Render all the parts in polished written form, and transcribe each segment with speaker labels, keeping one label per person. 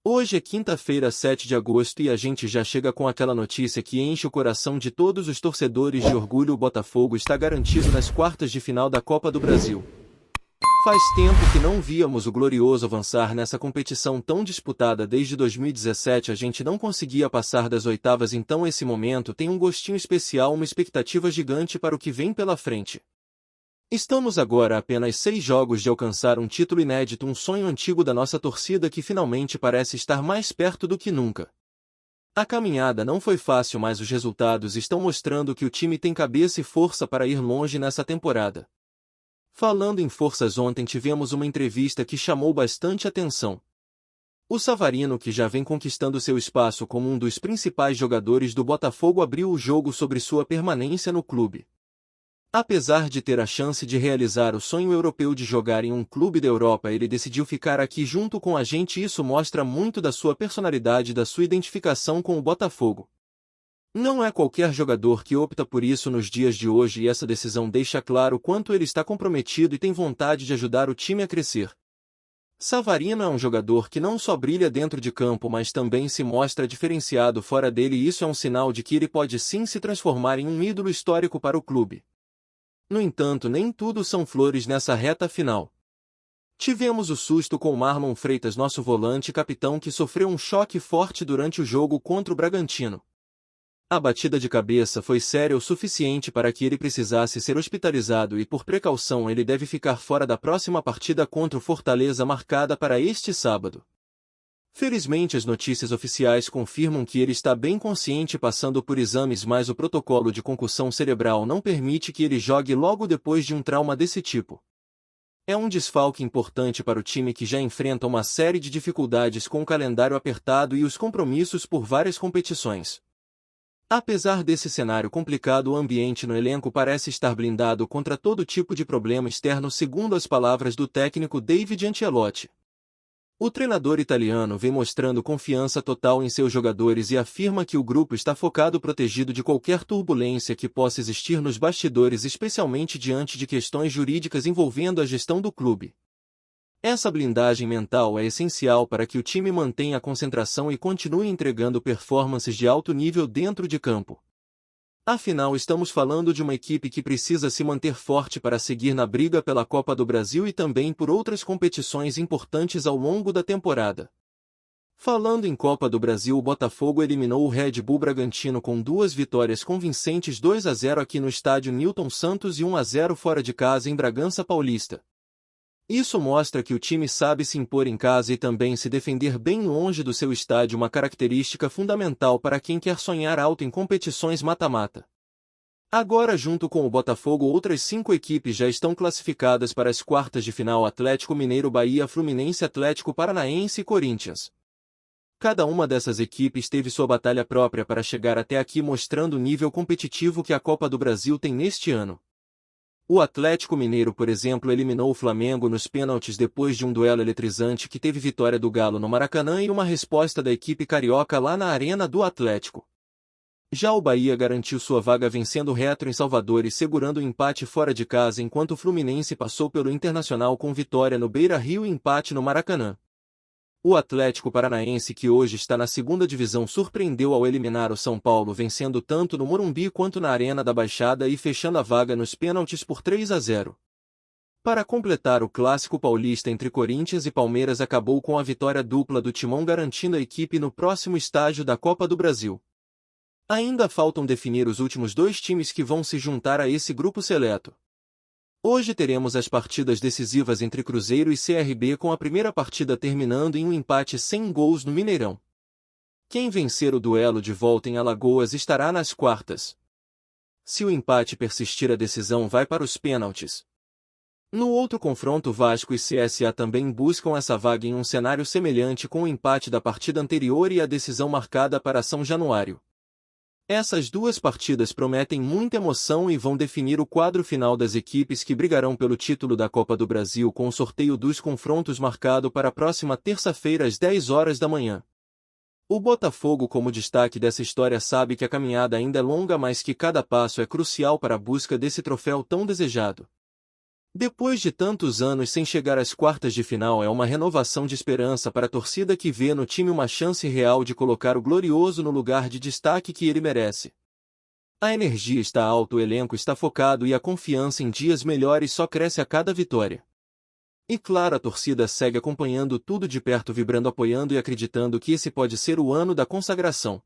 Speaker 1: Hoje é quinta-feira, 7 de agosto e a gente já chega com aquela notícia que enche o coração de todos os torcedores de orgulho: o Botafogo está garantido nas quartas de final da Copa do Brasil. Faz tempo que não víamos o Glorioso avançar nessa competição tão disputada. Desde 2017 a gente não conseguia passar das oitavas, então esse momento tem um gostinho especial, uma expectativa gigante para o que vem pela frente. Estamos agora a apenas 6 jogos de alcançar um título inédito, um sonho antigo da nossa torcida que finalmente parece estar mais perto do que nunca. A caminhada não foi fácil, mas os resultados estão mostrando que o time tem cabeça e força para ir longe nessa temporada. Falando em forças, ontem tivemos uma entrevista que chamou bastante atenção. O Savarino, que já vem conquistando seu espaço como um dos principais jogadores do Botafogo, abriu o jogo sobre sua permanência no clube. Apesar de ter a chance de realizar o sonho europeu de jogar em um clube da Europa, ele decidiu ficar aqui junto com a gente. Isso mostra muito da sua personalidade e da sua identificação com o Botafogo. Não é qualquer jogador que opta por isso nos dias de hoje, e essa decisão deixa claro quanto ele está comprometido e tem vontade de ajudar o time a crescer. Savarino é um jogador que não só brilha dentro de campo, mas também se mostra diferenciado fora dele, e isso é um sinal de que ele pode sim se transformar em um ídolo histórico para o clube. No entanto, nem tudo são flores nessa reta final. Tivemos o susto com o Marlon Freitas, nosso volante capitão, que sofreu um choque forte durante o jogo contra o Bragantino. A batida de cabeça foi séria o suficiente para que ele precisasse ser hospitalizado e, por precaução, ele deve ficar fora da próxima partida contra o Fortaleza, marcada para este sábado. Felizmente, as notícias oficiais confirmam que ele está bem consciente, passando por exames, mas o protocolo de concussão cerebral não permite que ele jogue logo depois de um trauma desse tipo. É um desfalque importante para o time, que já enfrenta uma série de dificuldades com o calendário apertado e os compromissos por várias competições. Apesar desse cenário complicado, o ambiente no elenco parece estar blindado contra todo tipo de problema externo, segundo as palavras do técnico David Ancelotti. O treinador italiano vem mostrando confiança total em seus jogadores e afirma que o grupo está focado, protegido de qualquer turbulência que possa existir nos bastidores, especialmente diante de questões jurídicas envolvendo a gestão do clube. Essa blindagem mental é essencial para que o time mantenha a concentração e continue entregando performances de alto nível dentro de campo. Afinal, estamos falando de uma equipe que precisa se manter forte para seguir na briga pela Copa do Brasil e também por outras competições importantes ao longo da temporada. Falando em Copa do Brasil, o Botafogo eliminou o Red Bull Bragantino com 2 vitórias convincentes: 2-0 aqui no estádio Newton Santos e 1-0 fora de casa em Bragança Paulista. Isso mostra que o time sabe se impor em casa e também se defender bem longe do seu estádio, uma característica fundamental para quem quer sonhar alto em competições mata-mata. Agora, junto com o Botafogo, outras 5 equipes já estão classificadas para as quartas de final: Atlético Mineiro, Bahia, Fluminense, Atlético Paranaense e Corinthians. Cada uma dessas equipes teve sua batalha própria para chegar até aqui, mostrando o nível competitivo que a Copa do Brasil tem neste ano. O Atlético Mineiro, por exemplo, eliminou o Flamengo nos pênaltis depois de um duelo eletrizante que teve vitória do Galo no Maracanã e uma resposta da equipe carioca lá na Arena do Atlético. Já o Bahia garantiu sua vaga vencendo o Retro em Salvador e segurando o empate fora de casa, enquanto o Fluminense passou pelo Internacional com vitória no Beira-Rio e empate no Maracanã. O Atlético Paranaense, que hoje está na segunda divisão, surpreendeu ao eliminar o São Paulo, vencendo tanto no Morumbi quanto na Arena da Baixada e fechando a vaga nos pênaltis por 3-0. Para completar, o clássico paulista entre Corinthians e Palmeiras acabou com a vitória dupla do Timão, garantindo a equipe no próximo estágio da Copa do Brasil. Ainda faltam definir os últimos 2 times que vão se juntar a esse grupo seleto. Hoje teremos as partidas decisivas entre Cruzeiro e CRB, com a primeira partida terminando em um empate sem gols no Mineirão. Quem vencer o duelo de volta em Alagoas estará nas quartas. Se o empate persistir, a decisão vai para os pênaltis. No outro confronto, Vasco e CSA também buscam essa vaga em um cenário semelhante, com o empate da partida anterior e a decisão marcada para São Januário. Essas 2 partidas prometem muita emoção e vão definir o quadro final das equipes que brigarão pelo título da Copa do Brasil, com o sorteio dos confrontos marcado para a próxima terça-feira às 10 horas da manhã. O Botafogo, como destaque dessa história, sabe que a caminhada ainda é longa, mas que cada passo é crucial para a busca desse troféu tão desejado. Depois de tantos anos sem chegar às quartas de final, é uma renovação de esperança para a torcida que vê no time uma chance real de colocar o Glorioso no lugar de destaque que ele merece. A energia está alta, o elenco está focado e a confiança em dias melhores só cresce a cada vitória. E claro, a torcida segue acompanhando tudo de perto, vibrando, apoiando e acreditando que esse pode ser o ano da consagração.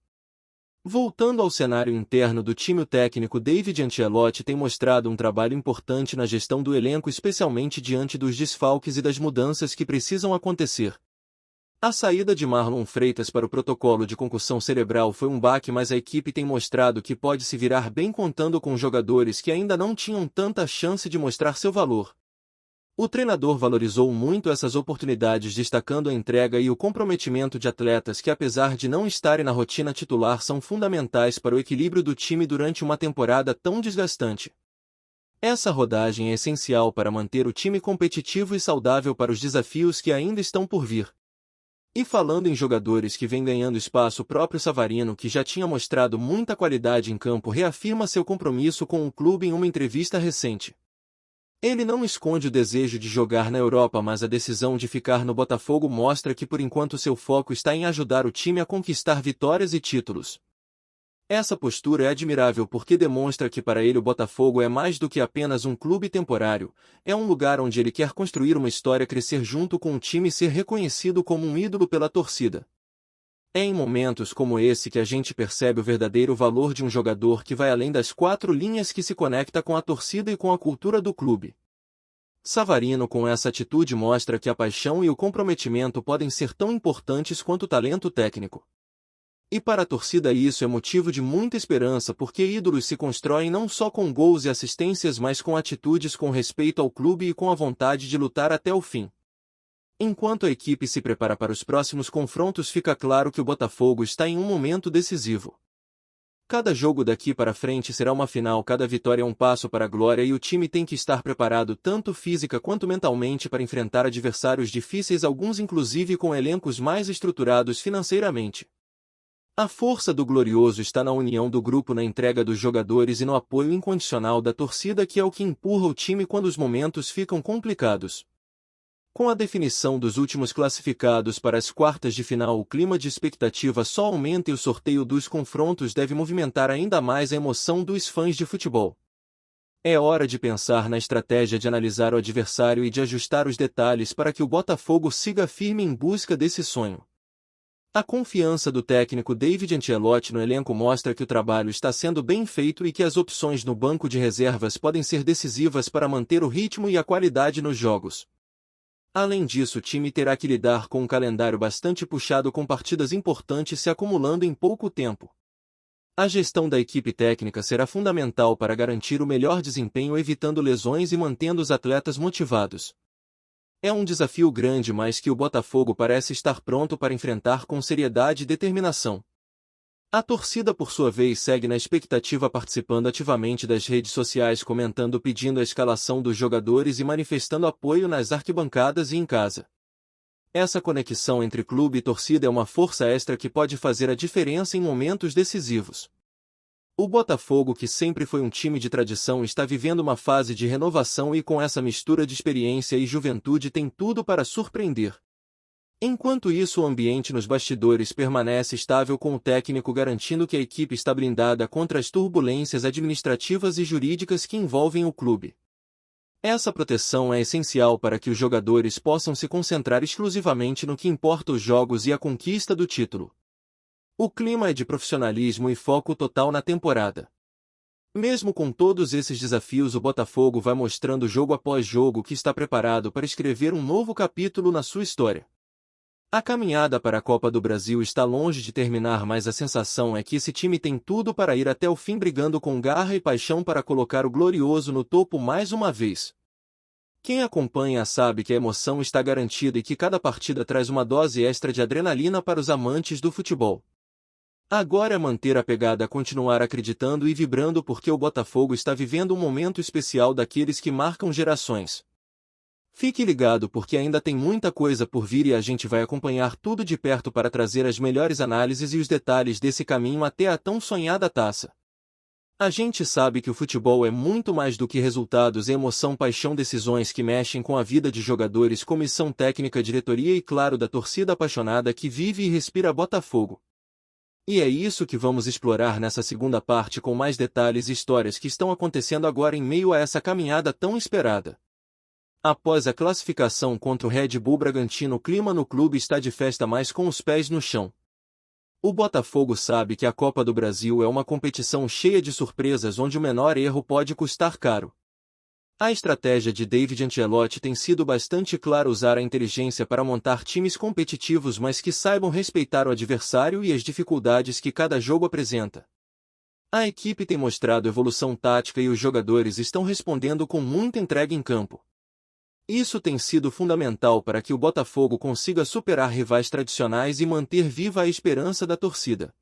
Speaker 1: Voltando ao cenário interno do time, o técnico David Ancelotti tem mostrado um trabalho importante na gestão do elenco, especialmente diante dos desfalques e das mudanças que precisam acontecer. A saída de Marlon Freitas para o protocolo de concussão cerebral foi um baque, mas a equipe tem mostrado que pode se virar bem contando com jogadores que ainda não tinham tanta chance de mostrar seu valor. O treinador valorizou muito essas oportunidades, destacando a entrega e o comprometimento de atletas que, apesar de não estarem na rotina titular, são fundamentais para o equilíbrio do time durante uma temporada tão desgastante. Essa rodagem é essencial para manter o time competitivo e saudável para os desafios que ainda estão por vir. E falando em jogadores que vêm ganhando espaço, o próprio Savarino, que já tinha mostrado muita qualidade em campo, reafirma seu compromisso com o clube em uma entrevista recente. Ele não esconde o desejo de jogar na Europa, mas a decisão de ficar no Botafogo mostra que por enquanto seu foco está em ajudar o time a conquistar vitórias e títulos. Essa postura é admirável porque demonstra que para ele o Botafogo é mais do que apenas um clube temporário, é um lugar onde ele quer construir uma história, crescer junto com o time e ser reconhecido como um ídolo pela torcida. É em momentos como esse que a gente percebe o verdadeiro valor de um jogador que vai além das quatro linhas, que se conecta com a torcida e com a cultura do clube. Savarino, com essa atitude, mostra que a paixão e o comprometimento podem ser tão importantes quanto o talento técnico. E para a torcida isso é motivo de muita esperança, porque ídolos se constroem não só com gols e assistências, mas com atitudes, com respeito ao clube e com a vontade de lutar até o fim. Enquanto a equipe se prepara para os próximos confrontos, fica claro que o Botafogo está em um momento decisivo. Cada jogo daqui para frente será uma final, cada vitória é um passo para a glória e o time tem que estar preparado tanto física quanto mentalmente para enfrentar adversários difíceis, alguns inclusive com elencos mais estruturados financeiramente. A força do Glorioso está na união do grupo, na entrega dos jogadores e no apoio incondicional da torcida, que é o que empurra o time quando os momentos ficam complicados. Com a definição dos últimos classificados para as quartas de final, o clima de expectativa só aumenta e o sorteio dos confrontos deve movimentar ainda mais a emoção dos fãs de futebol. É hora de pensar na estratégia, de analisar o adversário e de ajustar os detalhes para que o Botafogo siga firme em busca desse sonho. A confiança do técnico David Ancelotti no elenco mostra que o trabalho está sendo bem feito e que as opções no banco de reservas podem ser decisivas para manter o ritmo e a qualidade nos jogos. Além disso, o time terá que lidar com um calendário bastante puxado, com partidas importantes se acumulando em pouco tempo. A gestão da equipe técnica será fundamental para garantir o melhor desempenho, evitando lesões e mantendo os atletas motivados. É um desafio grande, mas que o Botafogo parece estar pronto para enfrentar com seriedade e determinação. A torcida, por sua vez, segue na expectativa, participando ativamente das redes sociais, comentando, pedindo a escalação dos jogadores e manifestando apoio nas arquibancadas e em casa. Essa conexão entre clube e torcida é uma força extra que pode fazer a diferença em momentos decisivos. O Botafogo, que sempre foi um time de tradição, está vivendo uma fase de renovação e, com essa mistura de experiência e juventude, tem tudo para surpreender. Enquanto isso, o ambiente nos bastidores permanece estável, com o técnico garantindo que a equipe está blindada contra as turbulências administrativas e jurídicas que envolvem o clube. Essa proteção é essencial para que os jogadores possam se concentrar exclusivamente no que importa, os jogos e a conquista do título. O clima é de profissionalismo e foco total na temporada. Mesmo com todos esses desafios, o Botafogo vai mostrando jogo após jogo que está preparado para escrever um novo capítulo na sua história. A caminhada para a Copa do Brasil está longe de terminar, mas a sensação é que esse time tem tudo para ir até o fim, brigando com garra e paixão para colocar o Glorioso no topo mais uma vez. Quem acompanha sabe que a emoção está garantida e que cada partida traz uma dose extra de adrenalina para os amantes do futebol. Agora é manter a pegada, continuar acreditando e vibrando, porque o Botafogo está vivendo um momento especial, daqueles que marcam gerações. Fique ligado, porque ainda tem muita coisa por vir e a gente vai acompanhar tudo de perto para trazer as melhores análises e os detalhes desse caminho até a tão sonhada taça. A gente sabe que o futebol é muito mais do que resultados, emoção, paixão, decisões que mexem com a vida de jogadores, comissão técnica, diretoria e, claro, da torcida apaixonada que vive e respira Botafogo. E é isso que vamos explorar nessa segunda parte com mais detalhes e histórias que estão acontecendo agora em meio a essa caminhada tão esperada. Após a classificação contra o Red Bull Bragantino, o clima no clube está de festa, mais com os pés no chão. O Botafogo sabe que a Copa do Brasil é uma competição cheia de surpresas onde o menor erro pode custar caro. A estratégia de David Ancelotti tem sido bastante clara: usar a inteligência para montar times competitivos, mas que saibam respeitar o adversário e as dificuldades que cada jogo apresenta. A equipe tem mostrado evolução tática e os jogadores estão respondendo com muita entrega em campo. Isso tem sido fundamental para que o Botafogo consiga superar rivais tradicionais e manter viva a esperança da torcida.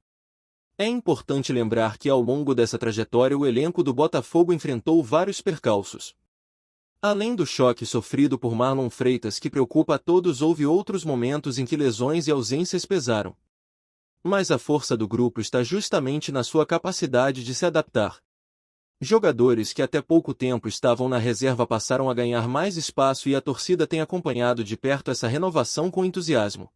Speaker 1: É importante lembrar que ao longo dessa trajetória o elenco do Botafogo enfrentou vários percalços. Além do choque sofrido por Marlon Freitas, que preocupa a todos, houve outros momentos em que lesões e ausências pesaram. Mas a força do grupo está justamente na sua capacidade de se adaptar. Jogadores que até pouco tempo estavam na reserva passaram a ganhar mais espaço e a torcida tem acompanhado de perto essa renovação com entusiasmo.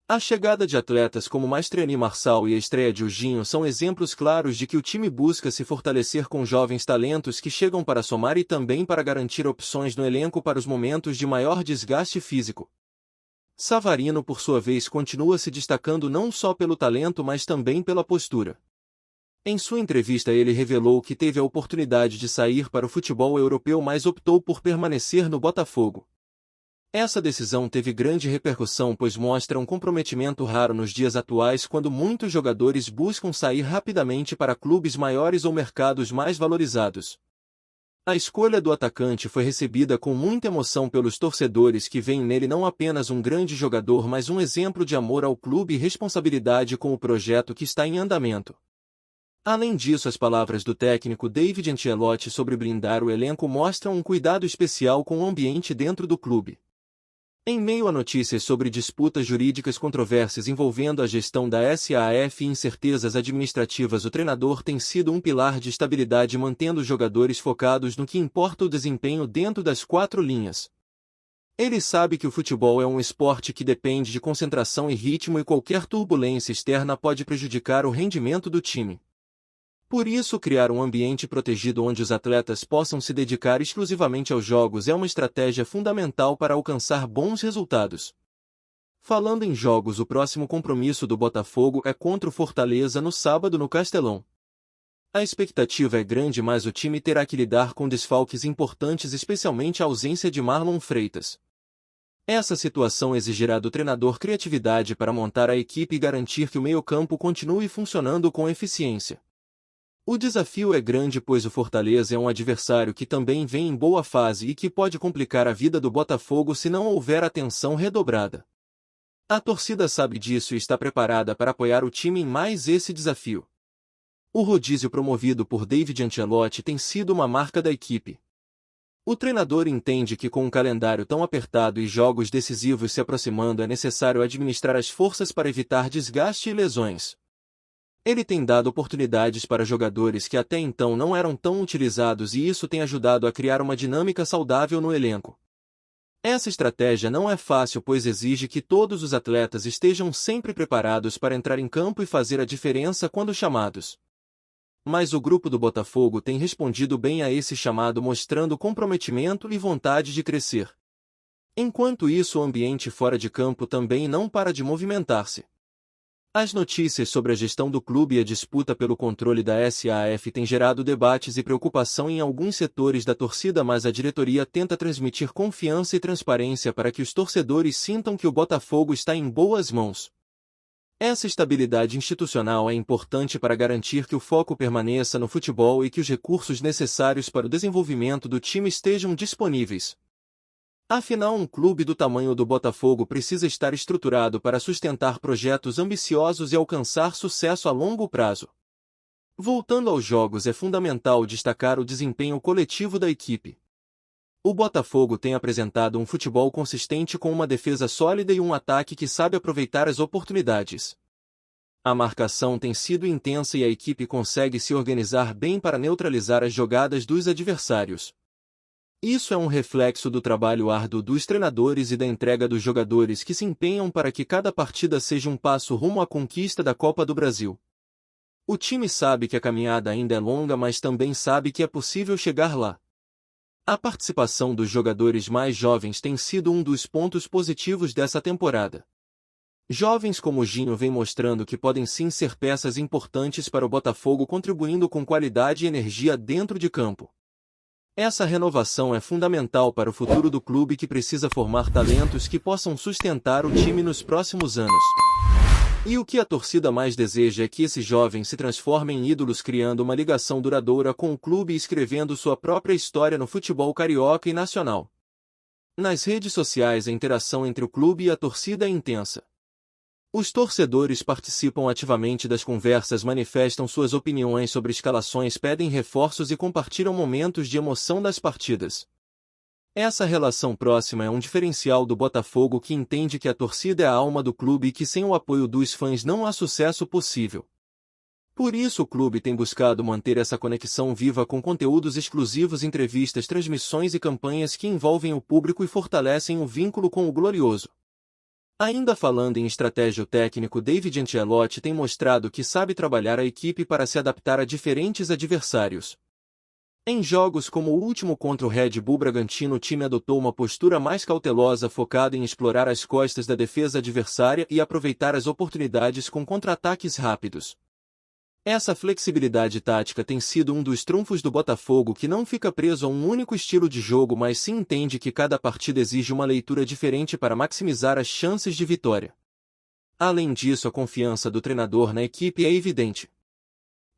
Speaker 1: A chegada de atletas como Mastroeni Marçal e a estreia de Ujinho são exemplos claros de que o time busca se fortalecer com jovens talentos que chegam para somar e também para garantir opções no elenco para os momentos de maior desgaste físico. Savarino, por sua vez, continua se destacando não só pelo talento, mas também pela postura. Em sua entrevista ele revelou que teve a oportunidade de sair para o futebol europeu, mas optou por permanecer no Botafogo. Essa decisão teve grande repercussão, pois mostra um comprometimento raro nos dias atuais, quando muitos jogadores buscam sair rapidamente para clubes maiores ou mercados mais valorizados. A escolha do atacante foi recebida com muita emoção pelos torcedores, que veem nele não apenas um grande jogador, mas um exemplo de amor ao clube e responsabilidade com o projeto que está em andamento. Além disso, as palavras do técnico David Ancelotti sobre blindar o elenco mostram um cuidado especial com o ambiente dentro do clube. Em meio a notícias sobre disputas jurídicas controversas envolvendo a gestão da SAF e incertezas administrativas, o treinador tem sido um pilar de estabilidade, mantendo os jogadores focados no que importa: o desempenho dentro das quatro linhas. Ele sabe que o futebol é um esporte que depende de concentração e ritmo, e qualquer turbulência externa pode prejudicar o rendimento do time. Por isso, criar um ambiente protegido onde os atletas possam se dedicar exclusivamente aos jogos é uma estratégia fundamental para alcançar bons resultados. Falando em jogos, o próximo compromisso do Botafogo é contra o Fortaleza no sábado no Castelão. A expectativa é grande, mas o time terá que lidar com desfalques importantes, especialmente a ausência de Marlon Freitas. Essa situação exigirá do treinador criatividade para montar a equipe e garantir que o meio-campo continue funcionando com eficiência. O desafio é grande, pois o Fortaleza é um adversário que também vem em boa fase e que pode complicar a vida do Botafogo se não houver atenção redobrada. A torcida sabe disso e está preparada para apoiar o time em mais esse desafio. O rodízio promovido por David Ancelotti tem sido uma marca da equipe. O treinador entende que, com um calendário tão apertado e jogos decisivos se aproximando, é necessário administrar as forças para evitar desgaste e lesões. Ele tem dado oportunidades para jogadores que até então não eram tão utilizados, e isso tem ajudado a criar uma dinâmica saudável no elenco. Essa estratégia não é fácil, pois exige que todos os atletas estejam sempre preparados para entrar em campo e fazer a diferença quando chamados. Mas o grupo do Botafogo tem respondido bem a esse chamado, mostrando comprometimento e vontade de crescer. Enquanto isso, o ambiente fora de campo também não para de movimentar-se. As notícias sobre a gestão do clube e a disputa pelo controle da SAF têm gerado debates e preocupação em alguns setores da torcida, mas a diretoria tenta transmitir confiança e transparência para que os torcedores sintam que o Botafogo está em boas mãos. Essa estabilidade institucional é importante para garantir que o foco permaneça no futebol e que os recursos necessários para o desenvolvimento do time estejam disponíveis. Afinal, um clube do tamanho do Botafogo precisa estar estruturado para sustentar projetos ambiciosos e alcançar sucesso a longo prazo. Voltando aos jogos, é fundamental destacar o desempenho coletivo da equipe. O Botafogo tem apresentado um futebol consistente, com uma defesa sólida e um ataque que sabe aproveitar as oportunidades. A marcação tem sido intensa e a equipe consegue se organizar bem para neutralizar as jogadas dos adversários. Isso é um reflexo do trabalho árduo dos treinadores e da entrega dos jogadores que se empenham para que cada partida seja um passo rumo à conquista da Copa do Brasil. O time sabe que a caminhada ainda é longa, mas também sabe que é possível chegar lá. A participação dos jogadores mais jovens tem sido um dos pontos positivos dessa temporada. Jovens como Ginho vêm mostrando que podem sim ser peças importantes para o Botafogo, contribuindo com qualidade e energia dentro de campo. Essa renovação é fundamental para o futuro do clube, que precisa formar talentos que possam sustentar o time nos próximos anos. E o que a torcida mais deseja é que esses jovens se transformem em ídolos, criando uma ligação duradoura com o clube e escrevendo sua própria história no futebol carioca e nacional. Nas redes sociais, a interação entre o clube e a torcida é intensa. Os torcedores participam ativamente das conversas, manifestam suas opiniões sobre escalações, pedem reforços e compartilham momentos de emoção das partidas. Essa relação próxima é um diferencial do Botafogo, que entende que a torcida é a alma do clube e que sem o apoio dos fãs não há sucesso possível. Por isso o clube tem buscado manter essa conexão viva com conteúdos exclusivos, entrevistas, transmissões e campanhas que envolvem o público e fortalecem o vínculo com o Glorioso. Ainda falando em estratégia, o técnico David Ancelotti tem mostrado que sabe trabalhar a equipe para se adaptar a diferentes adversários. Em jogos como o último contra o Red Bull Bragantino, o time adotou uma postura mais cautelosa, focada em explorar as costas da defesa adversária e aproveitar as oportunidades com contra-ataques rápidos. Essa flexibilidade tática tem sido um dos trunfos do Botafogo, que não fica preso a um único estilo de jogo, mas sim entende que cada partida exige uma leitura diferente para maximizar as chances de vitória. Além disso, a confiança do treinador na equipe é evidente.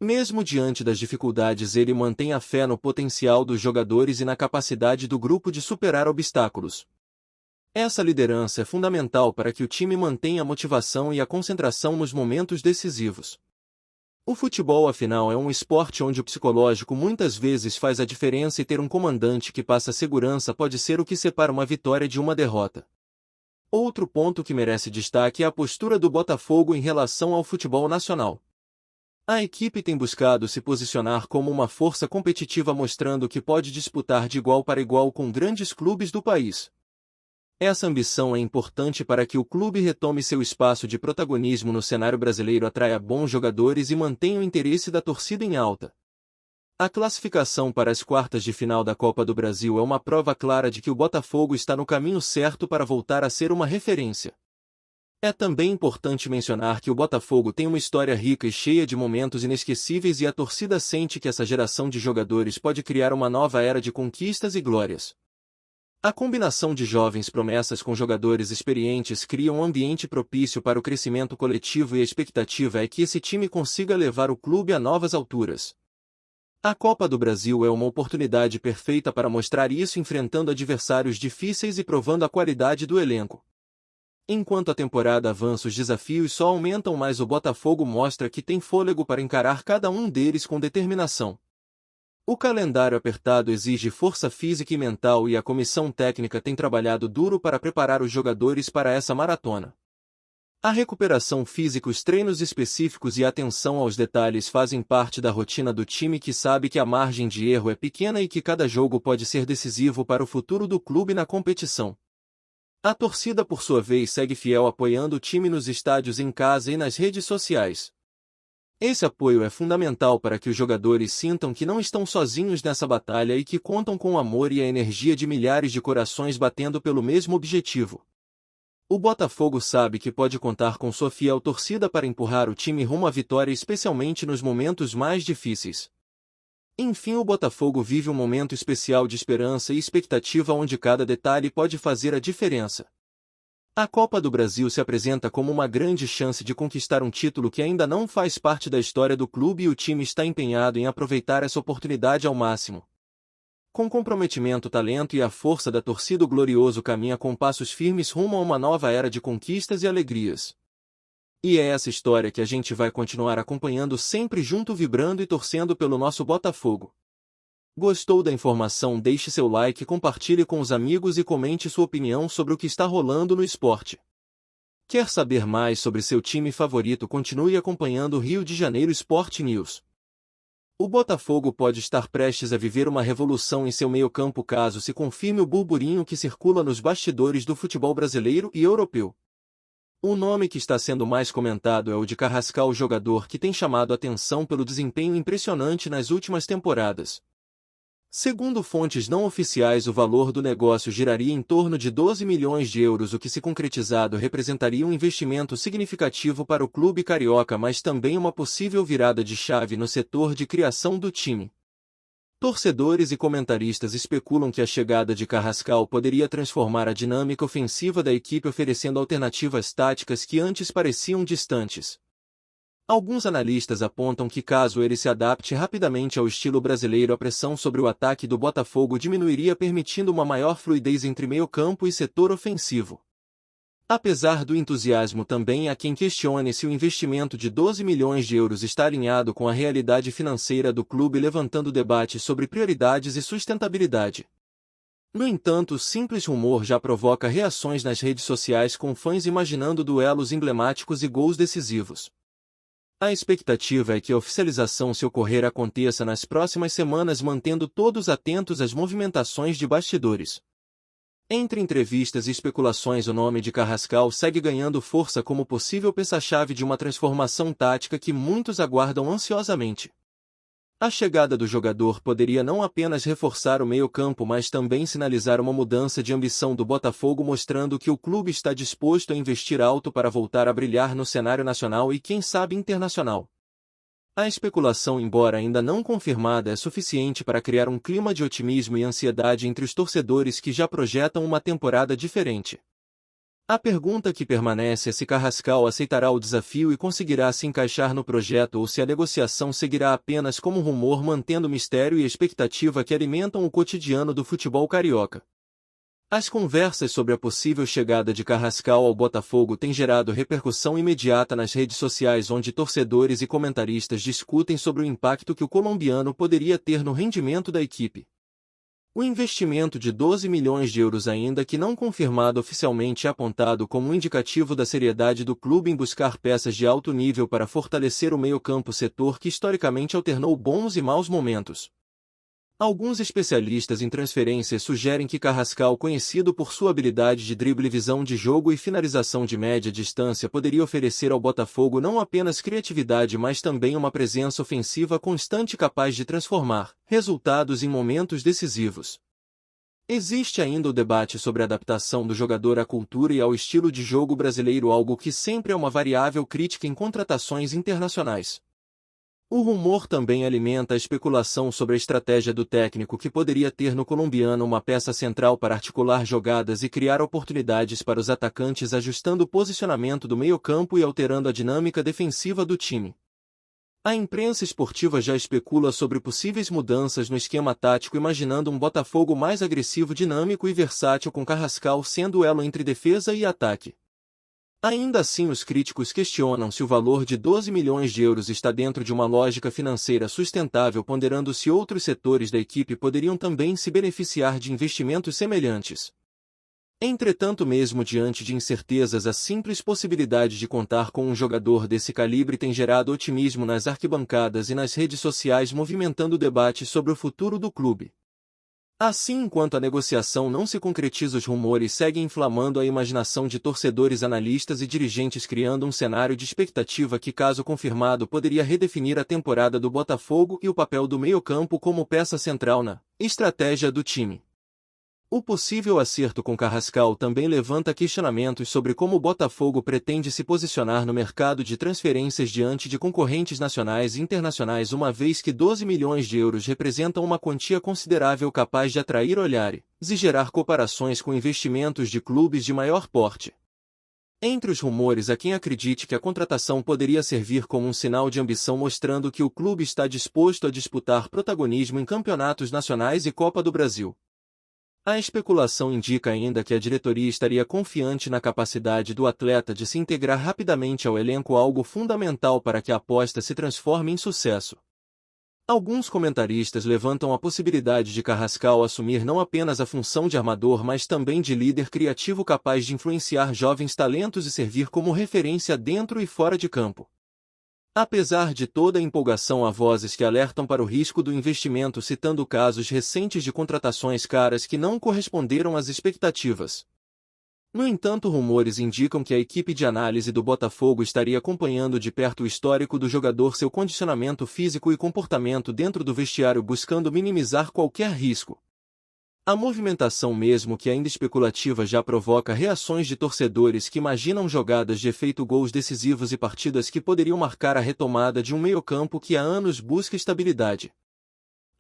Speaker 1: Mesmo diante das dificuldades, ele mantém a fé no potencial dos jogadores e na capacidade do grupo de superar obstáculos. Essa liderança é fundamental para que o time mantenha a motivação e a concentração nos momentos decisivos. O futebol, afinal, é um esporte onde o psicológico muitas vezes faz a diferença, e ter um comandante que passa segurança pode ser o que separa uma vitória de uma derrota. Outro ponto que merece destaque é a postura do Botafogo em relação ao futebol nacional. A equipe tem buscado se posicionar como uma força competitiva, mostrando que pode disputar de igual para igual com grandes clubes do país. Essa ambição é importante para que o clube retome seu espaço de protagonismo no cenário brasileiro, atraia bons jogadores e mantenha o interesse da torcida em alta. A classificação para as quartas de final da Copa do Brasil é uma prova clara de que o Botafogo está no caminho certo para voltar a ser uma referência. É também importante mencionar que o Botafogo tem uma história rica e cheia de momentos inesquecíveis, e a torcida sente que essa geração de jogadores pode criar uma nova era de conquistas e glórias. A combinação de jovens promessas com jogadores experientes cria um ambiente propício para o crescimento coletivo, e a expectativa é que esse time consiga levar o clube a novas alturas. A Copa do Brasil é uma oportunidade perfeita para mostrar isso, enfrentando adversários difíceis e provando a qualidade do elenco. Enquanto a temporada avança, os desafios só aumentam, mas o Botafogo mostra que tem fôlego para encarar cada um deles com determinação. O calendário apertado exige força física e mental, e a comissão técnica tem trabalhado duro para preparar os jogadores para essa maratona. A recuperação física, os treinos específicos e a atenção aos detalhes fazem parte da rotina do time, que sabe que a margem de erro é pequena e que cada jogo pode ser decisivo para o futuro do clube na competição. A torcida, por sua vez, segue fiel, apoiando o time nos estádios, em casa e nas redes sociais. Esse apoio é fundamental para que os jogadores sintam que não estão sozinhos nessa batalha e que contam com o amor e a energia de milhares de corações batendo pelo mesmo objetivo. O Botafogo sabe que pode contar com sua fiel torcida para empurrar o time rumo à vitória, especialmente nos momentos mais difíceis. Enfim, o Botafogo vive um momento especial de esperança e expectativa, onde cada detalhe pode fazer a diferença. A Copa do Brasil se apresenta como uma grande chance de conquistar um título que ainda não faz parte da história do clube, e o time está empenhado em aproveitar essa oportunidade ao máximo. Com comprometimento, talento e a força da torcida, o Glorioso caminha com passos firmes rumo a uma nova era de conquistas e alegrias. E é essa história que a gente vai continuar acompanhando, sempre junto, vibrando e torcendo pelo nosso Botafogo. Gostou da informação? Deixe seu like, compartilhe com os amigos e comente sua opinião sobre o que está rolando no esporte. Quer saber mais sobre seu time favorito? Continue acompanhando o Rio de Janeiro Sport News. O Botafogo pode estar prestes a viver uma revolução em seu meio-campo caso se confirme o burburinho que circula nos bastidores do futebol brasileiro e europeu. O nome que está sendo mais comentado é o de Carrascal, jogador que tem chamado atenção pelo desempenho impressionante nas últimas temporadas. Segundo fontes não oficiais, o valor do negócio giraria em torno de 12 milhões de euros, o que, se concretizado, representaria um investimento significativo para o clube carioca, mas também uma possível virada de chave no setor de criação do time. Torcedores e comentaristas especulam que a chegada de Carrascal poderia transformar a dinâmica ofensiva da equipe, oferecendo alternativas táticas que antes pareciam distantes. Alguns analistas apontam que, caso ele se adapte rapidamente ao estilo brasileiro, a pressão sobre o ataque do Botafogo diminuiria, permitindo uma maior fluidez entre meio-campo e setor ofensivo. Apesar do entusiasmo, também há quem questione se o investimento de 12 milhões de euros está alinhado com a realidade financeira do clube, levantando debates sobre prioridades e sustentabilidade. No entanto, o simples rumor já provoca reações nas redes sociais, com fãs imaginando duelos emblemáticos e gols decisivos. A expectativa é que a oficialização, se ocorrer, aconteça nas próximas semanas, mantendo todos atentos às movimentações de bastidores. Entre entrevistas e especulações, o nome de Carrascal segue ganhando força como possível peça-chave de uma transformação tática que muitos aguardam ansiosamente. A chegada do jogador poderia não apenas reforçar o meio-campo, mas também sinalizar uma mudança de ambição do Botafogo, mostrando que o clube está disposto a investir alto para voltar a brilhar no cenário nacional e, quem sabe, internacional. A especulação, embora ainda não confirmada, é suficiente para criar um clima de otimismo e ansiedade entre os torcedores que já projetam uma temporada diferente. A pergunta que permanece é se Carrascal aceitará o desafio e conseguirá se encaixar no projeto, ou se a negociação seguirá apenas como rumor, mantendo o mistério e a expectativa que alimentam o cotidiano do futebol carioca. As conversas sobre a possível chegada de Carrascal ao Botafogo têm gerado repercussão imediata nas redes sociais, onde torcedores e comentaristas discutem sobre o impacto que o colombiano poderia ter no rendimento da equipe. O investimento de 12 milhões de euros, ainda que não confirmado oficialmente, é apontado como um indicativo da seriedade do clube em buscar peças de alto nível para fortalecer o meio-campo, setor que historicamente alternou bons e maus momentos. Alguns especialistas em transferências sugerem que Carrascal, conhecido por sua habilidade de drible, visão de jogo e finalização de média distância, poderia oferecer ao Botafogo não apenas criatividade, mas também uma presença ofensiva constante capaz de transformar resultados em momentos decisivos. Existe ainda o debate sobre a adaptação do jogador à cultura e ao estilo de jogo brasileiro, algo que sempre é uma variável crítica em contratações internacionais. O rumor também alimenta a especulação sobre a estratégia do técnico, que poderia ter no colombiano uma peça central para articular jogadas e criar oportunidades para os atacantes, ajustando o posicionamento do meio-campo e alterando a dinâmica defensiva do time. A imprensa esportiva já especula sobre possíveis mudanças no esquema tático, imaginando um Botafogo mais agressivo, dinâmico e versátil, com Carrascal sendo o elo entre defesa e ataque. Ainda assim, os críticos questionam se o valor de 12 milhões de euros está dentro de uma lógica financeira sustentável, ponderando se outros setores da equipe poderiam também se beneficiar de investimentos semelhantes. Entretanto, mesmo diante de incertezas, a simples possibilidade de contar com um jogador desse calibre tem gerado otimismo nas arquibancadas e nas redes sociais, movimentando o debate sobre o futuro do clube. Assim, enquanto a negociação não se concretiza, os rumores seguem inflamando a imaginação de torcedores, analistas e dirigentes, criando um cenário de expectativa que, caso confirmado, poderia redefinir a temporada do Botafogo e o papel do meio-campo como peça central na estratégia do time. O possível acerto com Carrascal também levanta questionamentos sobre como o Botafogo pretende se posicionar no mercado de transferências diante de concorrentes nacionais e internacionais, uma vez que 12 milhões de euros representam uma quantia considerável capaz de atrair olhares e gerar comparações com investimentos de clubes de maior porte. Entre os rumores, há quem acredite que a contratação poderia servir como um sinal de ambição, mostrando que o clube está disposto a disputar protagonismo em campeonatos nacionais e Copa do Brasil. A especulação indica ainda que a diretoria estaria confiante na capacidade do atleta de se integrar rapidamente ao elenco, algo fundamental para que a aposta se transforme em sucesso. Alguns comentaristas levantam a possibilidade de Carrascal assumir não apenas a função de armador, mas também de líder criativo capaz de influenciar jovens talentos e servir como referência dentro e fora de campo. Apesar de toda a empolgação, há vozes que alertam para o risco do investimento, citando casos recentes de contratações caras que não corresponderam às expectativas. No entanto, rumores indicam que a equipe de análise do Botafogo estaria acompanhando de perto o histórico do jogador, seu condicionamento físico e comportamento dentro do vestiário, buscando minimizar qualquer risco. A movimentação, mesmo que ainda especulativa, já provoca reações de torcedores que imaginam jogadas de efeito, gols decisivos e partidas que poderiam marcar a retomada de um meio-campo que há anos busca estabilidade.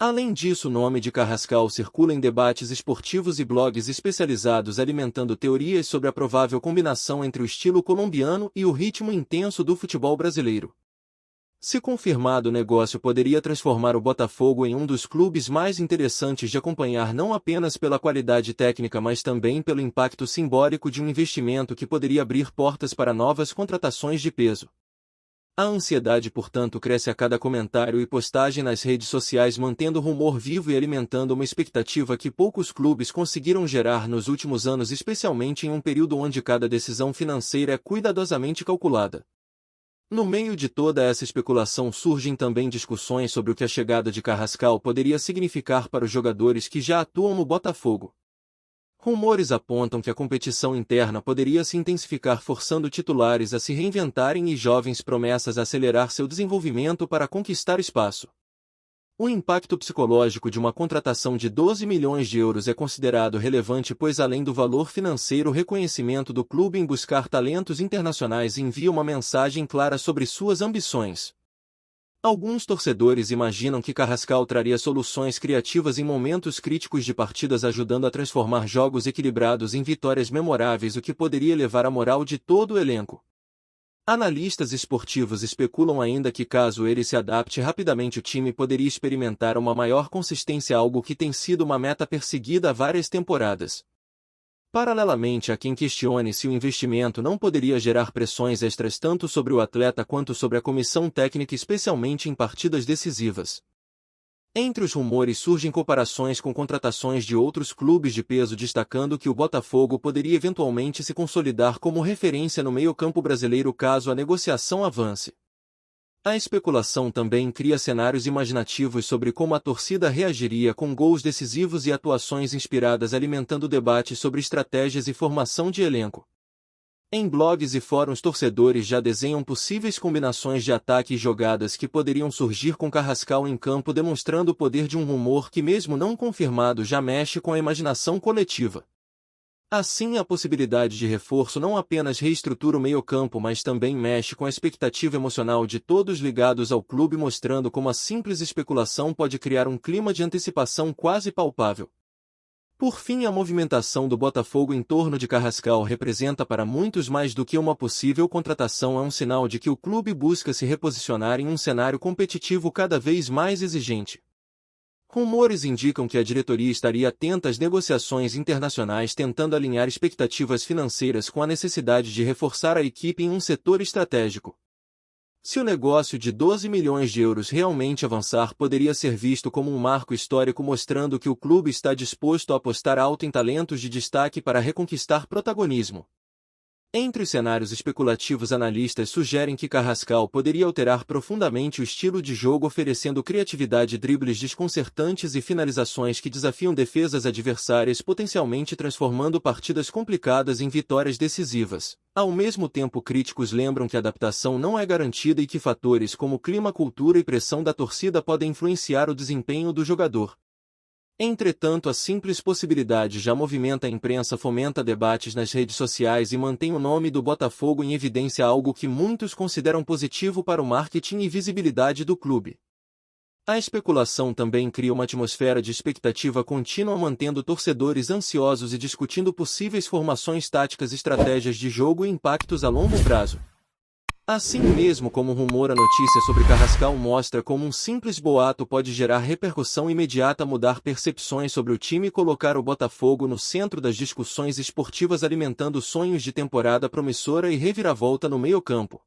Speaker 1: Além disso, o nome de Carrascal circula em debates esportivos e blogs especializados, alimentando teorias sobre a provável combinação entre o estilo colombiano e o ritmo intenso do futebol brasileiro. Se confirmado, o negócio poderia transformar o Botafogo em um dos clubes mais interessantes de acompanhar, não apenas pela qualidade técnica, mas também pelo impacto simbólico de um investimento que poderia abrir portas para novas contratações de peso. A ansiedade, portanto, cresce a cada comentário e postagem nas redes sociais, mantendo o rumor vivo e alimentando uma expectativa que poucos clubes conseguiram gerar nos últimos anos, especialmente em um período onde cada decisão financeira é cuidadosamente calculada. No meio de toda essa especulação, surgem também discussões sobre o que a chegada de Carrascal poderia significar para os jogadores que já atuam no Botafogo. Rumores apontam que a competição interna poderia se intensificar, forçando titulares a se reinventarem e jovens promessas a acelerar seu desenvolvimento para conquistar espaço. O impacto psicológico de uma contratação de 12 milhões de euros é considerado relevante, pois além do valor financeiro, o reconhecimento do clube em buscar talentos internacionais envia uma mensagem clara sobre suas ambições. Alguns torcedores imaginam que Carrascal traria soluções criativas em momentos críticos de partidas, ajudando a transformar jogos equilibrados em vitórias memoráveis, o que poderia elevar a moral de todo o elenco. Analistas esportivos especulam ainda que, caso ele se adapte rapidamente, o time poderia experimentar uma maior consistência, algo que tem sido uma meta perseguida há várias temporadas. Paralelamente, há quem questione se o investimento não poderia gerar pressões extras tanto sobre o atleta quanto sobre a comissão técnica, especialmente em partidas decisivas. Entre os rumores surgem comparações com contratações de outros clubes de peso, destacando que o Botafogo poderia eventualmente se consolidar como referência no meio-campo brasileiro caso a negociação avance. A especulação também cria cenários imaginativos sobre como a torcida reagiria com gols decisivos e atuações inspiradas, alimentando debates sobre estratégias e formação de elenco. Em blogs e fóruns, torcedores já desenham possíveis combinações de ataque e jogadas que poderiam surgir com Carrascal em campo, demonstrando o poder de um rumor que, mesmo não confirmado, já mexe com a imaginação coletiva. Assim, a possibilidade de reforço não apenas reestrutura o meio-campo, mas também mexe com a expectativa emocional de todos ligados ao clube, mostrando como a simples especulação pode criar um clima de antecipação quase palpável. Por fim, a movimentação do Botafogo em torno de Carrascal representa para muitos mais do que uma possível contratação, é um sinal de que o clube busca se reposicionar em um cenário competitivo cada vez mais exigente. Rumores indicam que a diretoria estaria atenta às negociações internacionais, tentando alinhar expectativas financeiras com a necessidade de reforçar a equipe em um setor estratégico. Se o negócio de 12 milhões de euros realmente avançar, poderia ser visto como um marco histórico, mostrando que o clube está disposto a apostar alto em talentos de destaque para reconquistar protagonismo. Entre os cenários especulativos, analistas sugerem que Carrascal poderia alterar profundamente o estilo de jogo, oferecendo criatividade, dribles desconcertantes e finalizações que desafiam defesas adversárias, potencialmente transformando partidas complicadas em vitórias decisivas. Ao mesmo tempo, críticos lembram que a adaptação não é garantida e que fatores como clima, cultura e pressão da torcida podem influenciar o desempenho do jogador. Entretanto, a simples possibilidade já movimenta a imprensa, fomenta debates nas redes sociais e mantém o nome do Botafogo em evidência, algo que muitos consideram positivo para o marketing e visibilidade do clube. A especulação também cria uma atmosfera de expectativa contínua, mantendo torcedores ansiosos e discutindo possíveis formações táticas, estratégias de jogo e impactos a longo prazo. Assim mesmo como o rumor, a notícia sobre Carrascal mostra como um simples boato pode gerar repercussão imediata, mudar percepções sobre o time e colocar o Botafogo no centro das discussões esportivas, alimentando sonhos de temporada promissora e reviravolta no meio-campo.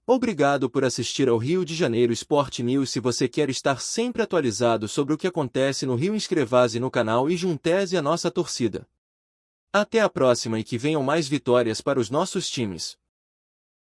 Speaker 1: Obrigado por assistir ao Rio de Janeiro Sport News. Se você quer estar sempre atualizado sobre o que acontece no Rio, inscreva-se no canal e junte-se à nossa torcida. Até a próxima e que venham mais vitórias para os nossos times.